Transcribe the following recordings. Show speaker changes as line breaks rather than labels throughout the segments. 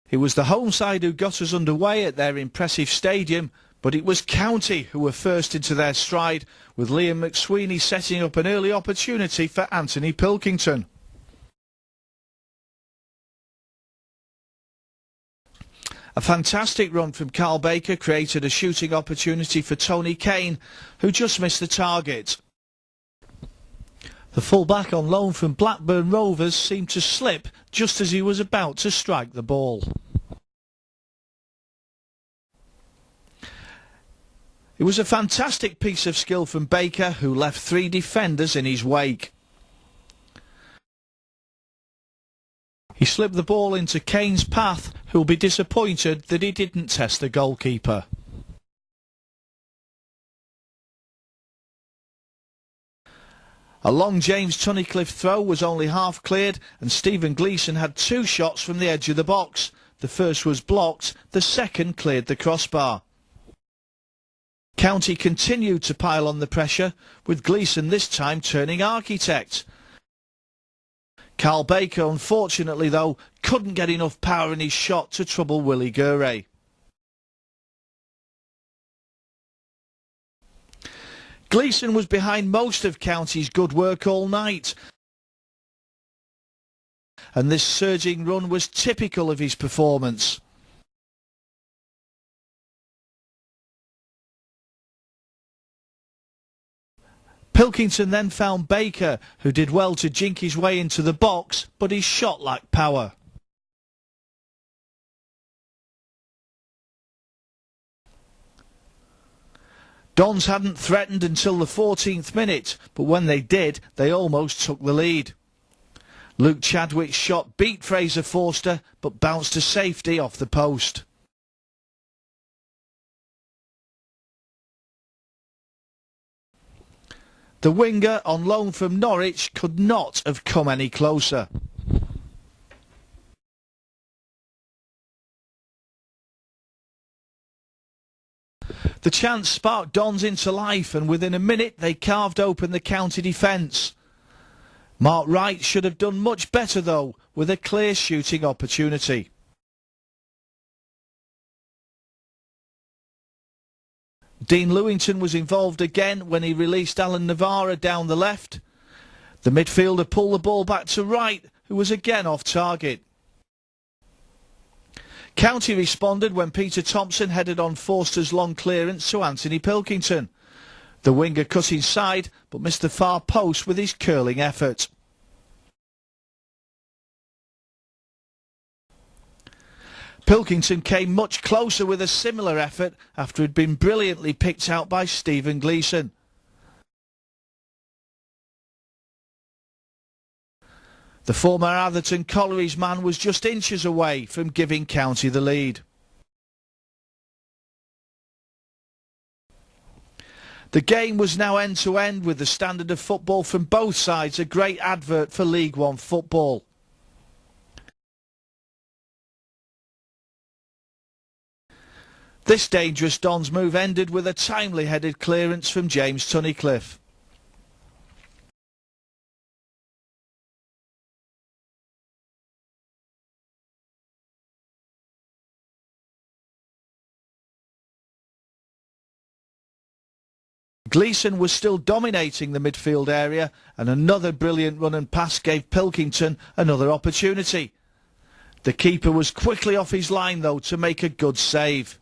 It was the home side who got us underway at their impressive stadium, but it was County who were first into their stride, with Liam McSweeney setting up an early opportunity for Anthony Pilkington. A fantastic run from Carl Baker created a shooting opportunity for Tony Kane, who just missed the target. The full-back on loan from Blackburn Rovers seemed to slip just as he was about to strike the ball. It was a fantastic piece of skill from Baker, who left 3 defenders in his wake. He slipped the ball into Kane's path, who'll be disappointed that he didn't test the goalkeeper. A long James Tunnicliffe throw was only half cleared, and Stephen Gleeson had 2 shots from the edge of the box. The first was blocked, the second cleared the crossbar. County continued to pile on the pressure, with Gleeson this time turning architect. Carl Baker, unfortunately though, couldn't get enough power in his shot to trouble Willie Gurray. Gleeson was behind most of County's good work all night, and this surging run was typical of his performance. Pilkington then found Baker, who did well to jink his way into the box, but his shot lacked power. Dons hadn't threatened until the 14th minute, but when they did, they almost took the lead. Luke Chadwick's shot beat Fraser Forster, but bounced to safety off the post. The winger on loan from Norwich could not have come any closer. The chance sparked Dons into life, and within a minute they carved open the County defence. Mark Wright should have done much better though, with a clear shooting opportunity. Dean Lewington was involved again when he released Alan Navarra down the left. The midfielder pulled the ball back to Wright, who was again off target. County responded when Peter Thompson headed on Forster's long clearance to Anthony Pilkington. The winger cut inside, but missed the far post with his curling effort. Pilkington came much closer with a similar effort after it had been brilliantly picked out by Stephen Gleeson. The former Atherton Colliery's man was just inches away from giving County the lead. The game was now end-to-end, with the standard of football from both sides a great advert for League One football. This dangerous Dons move ended with a timely headed clearance from James Tunnicliffe. Gleeson was still dominating the midfield area, and another brilliant run and pass gave Pilkington another opportunity. The keeper was quickly off his line though to make a good save.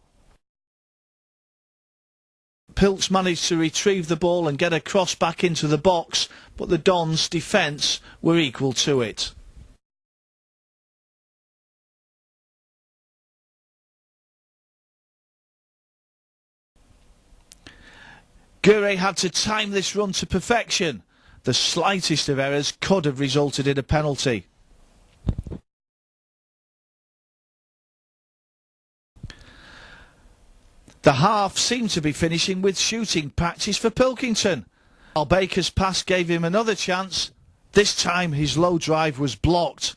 Pilks managed to retrieve the ball and get a cross back into the box, but the Dons' defence were equal to it. Gurray had to time this run to perfection. The slightest of errors could have resulted in a penalty. The half seemed to be finishing with shooting practice for Pilkington. While Baker's pass gave him another chance, this time his low drive was blocked.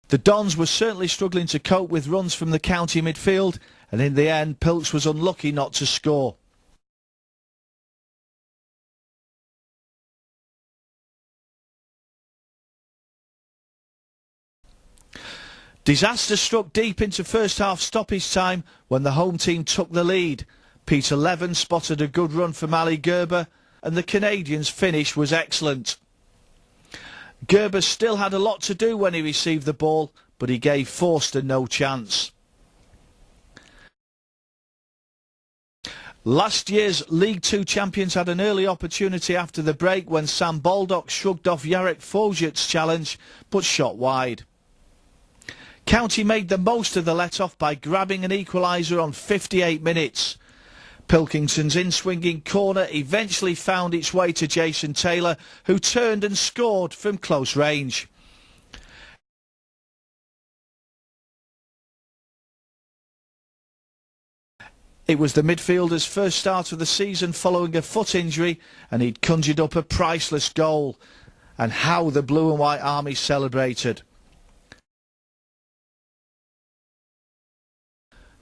The Dons were certainly struggling to cope with runs from the County midfield, and in the end Pilks was unlucky not to score. Disaster struck deep into first half stoppage time when the home team took the lead. Peter Levin spotted a good run from Ali Gerber and the Canadians' finish was excellent. Gerber still had a lot to do when he received the ball, but he gave Forster no chance. Last year's League Two champions had an early opportunity after the break when Sam Baldock shrugged off Jarek Foget's challenge but shot wide. County made the most of the let-off by grabbing an equaliser on 58 minutes. Pilkingson's in-swinging corner eventually found its way to Jason Taylor, who turned and scored from close range. It was the midfielder's first start of the season following a foot injury, and he'd conjured up a priceless goal. And how the Blue and White Army celebrated.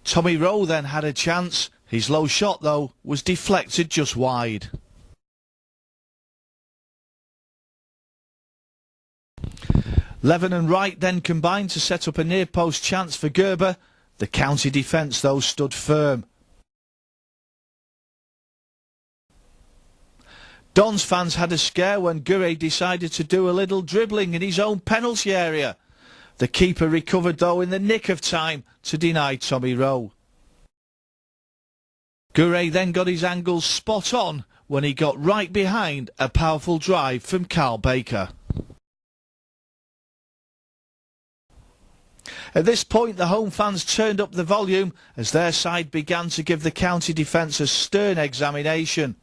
Tommy Rowe then had a chance. His low shot, though, was deflected just wide. Levin and Wright then combined to set up a near-post chance for Gerber. The County defence, though, stood firm. Dons fans had a scare when Gurre decided to do a little dribbling in his own penalty area. The keeper recovered, though, in the nick of time to deny Tommy Rowe. Gurre then got his angles spot on when he got right behind a powerful drive from Carl Baker. At this point, the home fans turned up the volume as their side began to give the County defence a stern examination.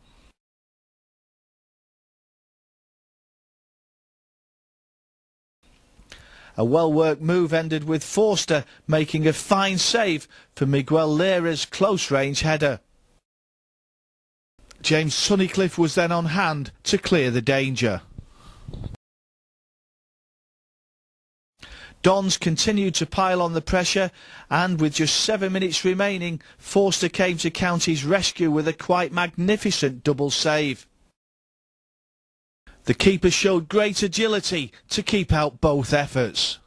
A well-worked move ended with Forster making a fine save for Miguel Lera's close-range header. James Tunnicliffe was then on hand to clear the danger. Dons continued to pile on the pressure, and with just 7 minutes remaining, Forster came to County's rescue with a quite magnificent double save. The keeper showed great agility to keep out both efforts.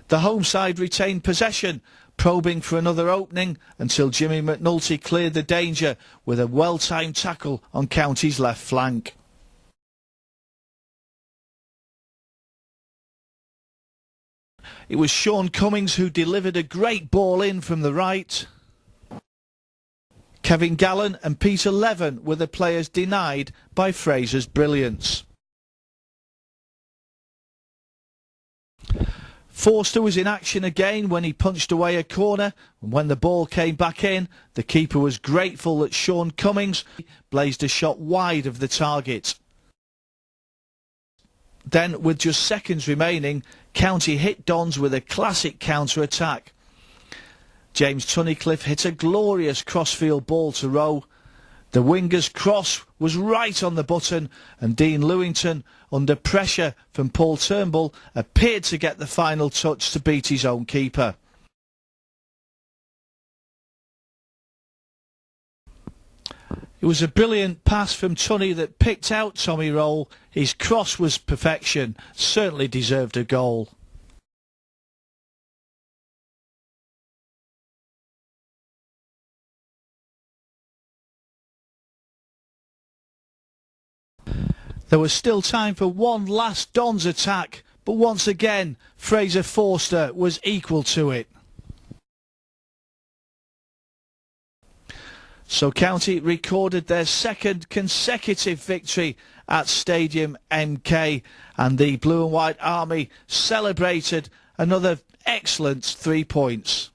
The home side retained possession, probing for another opening until Jimmy McNulty cleared the danger with a well-timed tackle on County's left flank. It was Sean Cummings who delivered a great ball in from the right. Kevin Gallen and Peter Levin were the players denied by Fraser's brilliance. Forster was in action again when he punched away a corner, and when the ball came back in, the keeper was grateful that Sean Cummings blazed a shot wide of the target. Then, with just seconds remaining, County hit Dons with a classic counter-attack. James Tunnicliffe hit a glorious crossfield ball to Rowe. The winger's cross was right on the button, and Dean Lewington, under pressure from Paul Turnbull, appeared to get the final touch to beat his own keeper. It was a brilliant pass from Tunney that picked out Tommy Rowe. His cross was perfection, certainly deserved a goal. There was still time for one last Dons attack, but once again, Fraser Forster was equal to it. So County recorded their second consecutive victory at Stadium MK, and the Blue and White Army celebrated another excellent 3 points.